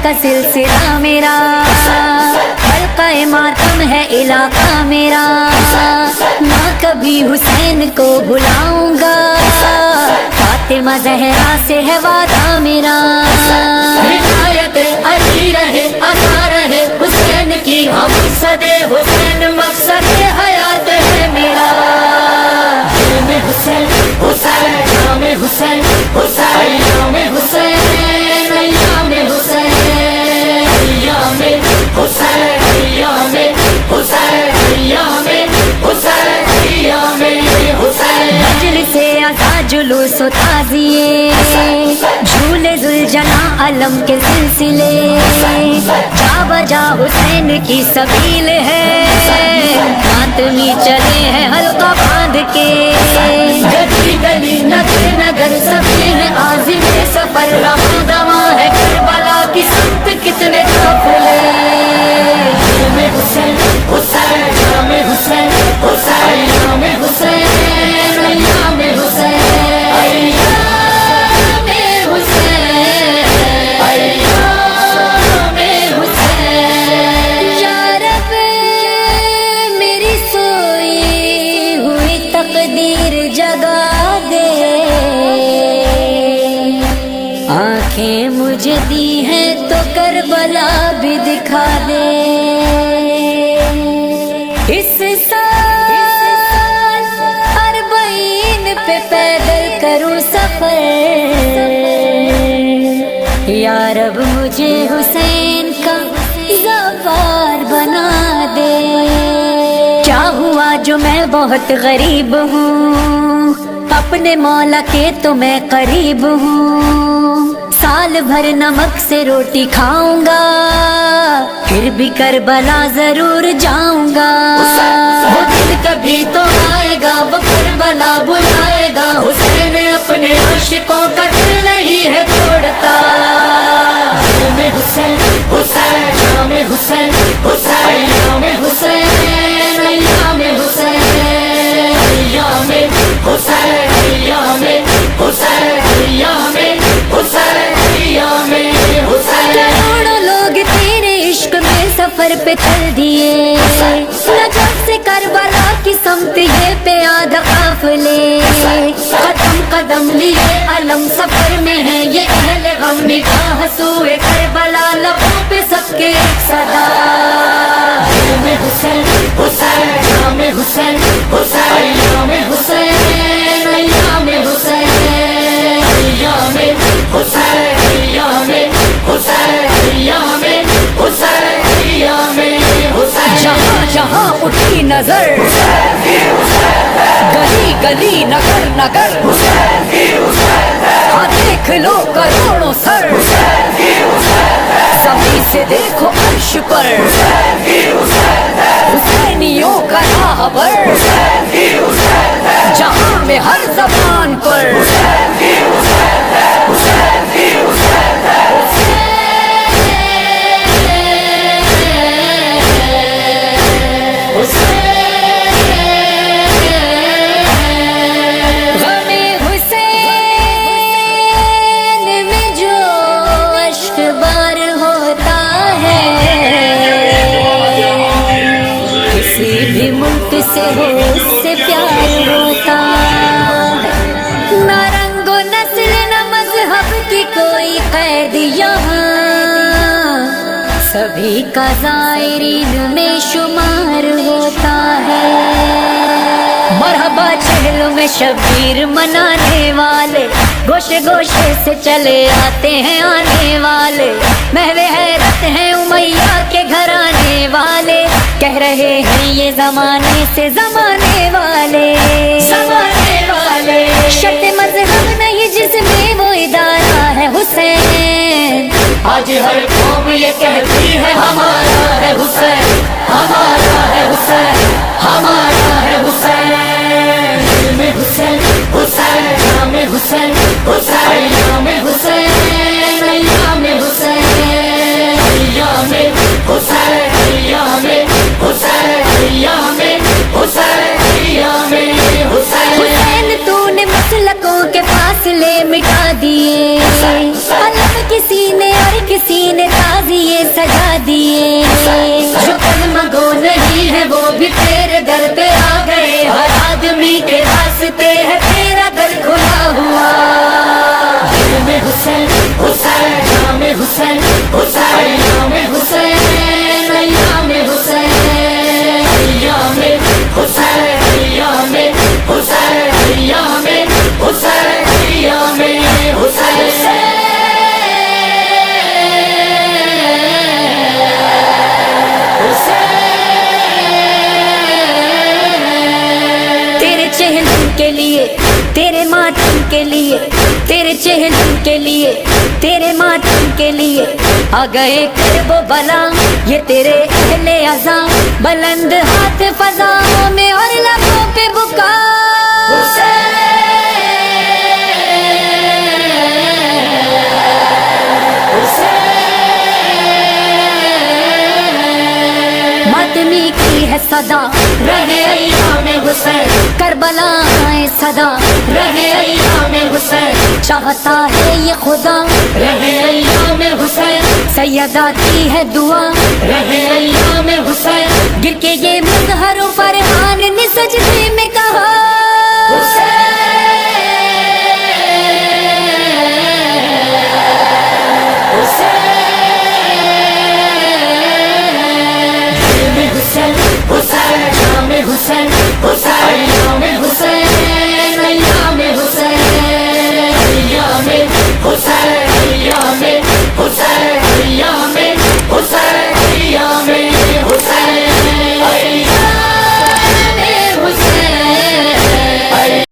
کا سلسلہ میرا حلقہ ماتم ہے علاقہ میرا، نہ کبھی حسین کو بلاؤں گا، فاطمہ زہرا سے ہے وعدہ میرا، ہدایت علی رہے عطا رہے حسین کی، ہم صدے حسین مقصد حیات ہے میرا، دل میں حسین حسین نام حسین حسین نام حسین ایام حسین ایام حسین ایام حسین ایام حسین ایام حسین، مجلس عزا جلوس و تعزیے جھولے ذوالجناح علم کے سلسلے، جا بجا حسین کی سبیل ہے، ماتمی چلے ہیں حلقہ باندھ کے، گلی گلی نگر نگر سبھی ہے عازم سفر، رہاں دواں ہے کربلا کی سمت کتنے قافلے، دل میں حسین حسین نام حسین حسین نام حسین ایام حسین ایام حسین ایام حسین، یا رب میری سوئی ہوئی تقدیر جگا دے، آنکھیں مجھے دی ہیں تو کربلا بھی دکھا دے، اس سال اربعین پہ پیدل کروں سفر، یا رب مجھے حسین کا زوار بنا دے، کیا ہوا جو میں بہت غریب ہوں، اپنے مولا کے تو میں قریب ہوں، سال بھر نمک سے روٹی کھاؤں گا، پھر بھی کربلا ضرور جاؤں گا، وہ دن کبھی تو آئے گا، وہ کربلا بلائے گا، حسین اپنے عاشقوں کا دل نہیں ہے توڑتا، دل میں حسین حسین نام حسین حسین نام حسین ایام حسین ایام حسین ایام حسین ایام حسین ایام حسین، کروڑوں لوگ تیرے عشق میں سفر پہ چل دیے، نجف سے کربلا کی سمت یہ پیادہ قافلے، قدم قدم لیے علم سفر میں ہے یہ اہل غم، نگاہ سوئے کربلا لبوں پہ سب کے ایک صدا، دل میں حسین حسین نام حسین حسین نام حسین ایام حسین ایام حسین ایام حسین ایام حسین ایام حسین، جہاں جہاں اٹھی نظر گلی گلی نگر نگر، ہاں دیکھ لو کروڑوں سر، زمین سے دیکھو عرش پر حسینیوں کا راہبر، جہاں میں ہر زبان پر سے ہو اس سے پیار ہوتا، نہ رنگ و نسل نہ مذہب کی کوئی قید یہاں، سبھی کا زائرین میں شمار ہوتا ہے، مرحبا چہلوں میں شبیر منانے والے، گوشے گوشے سے چلے آتے ہیں آنے والے، محو حیرت ہیں امیہ کے گھرانے والے، کہہ رہے ہیں یہ زمانے سے زمانے والے، زمانے والے، شرط مذہب نہیں جس میں وہ ادارہ ہے حسین، آج ہر قوم یہ کہتی ہے ہمارا ہے حسین ہمارا ہے حسین، ایام حسین، ایام حسین، ایام حسین۔ حسین تو نے مسلکوں کے فاصلے مٹا دیے، علم کسی نے اور کسی نے تازیے سجا دیے، جو کلمگو نہیں ہے وہ بھی تیرے در پہ آ گئے، ہر آدمی کے واسطے ہے تیرا در کھلا ہوا۔ ایام حسین، حسین، ایام حسین، حسین، ایام حسین، ایام حسین، ایام حسین، ایام حسین، ایام حسین، ایام حسین۔ تیرے چہلم کے لیے، تیرے ماتم کے لیے، تیرے چہلم کے لیے، تیرے ماتم کے لیے آ گئے کرب و بلا، یہ تیرے اہل عزا، بلند ہاتھ فضاؤں میں اور لبوں پہ بکا۔ ماتمی کی ہے صدا، رہے ایام حسین، کربلا آئے صدا، رہے ایام حسین، چاہتا ہے یہ خدا، رہے ایام حسین، سیدہ کی ہے دعا، رہے ایام حسین، گر کے یہ مظہر و فرحان نے سجدے میں کہا، حسین، حسین، ایام حسین، ایام حسین، ایام حسین، ایام حسین، ایام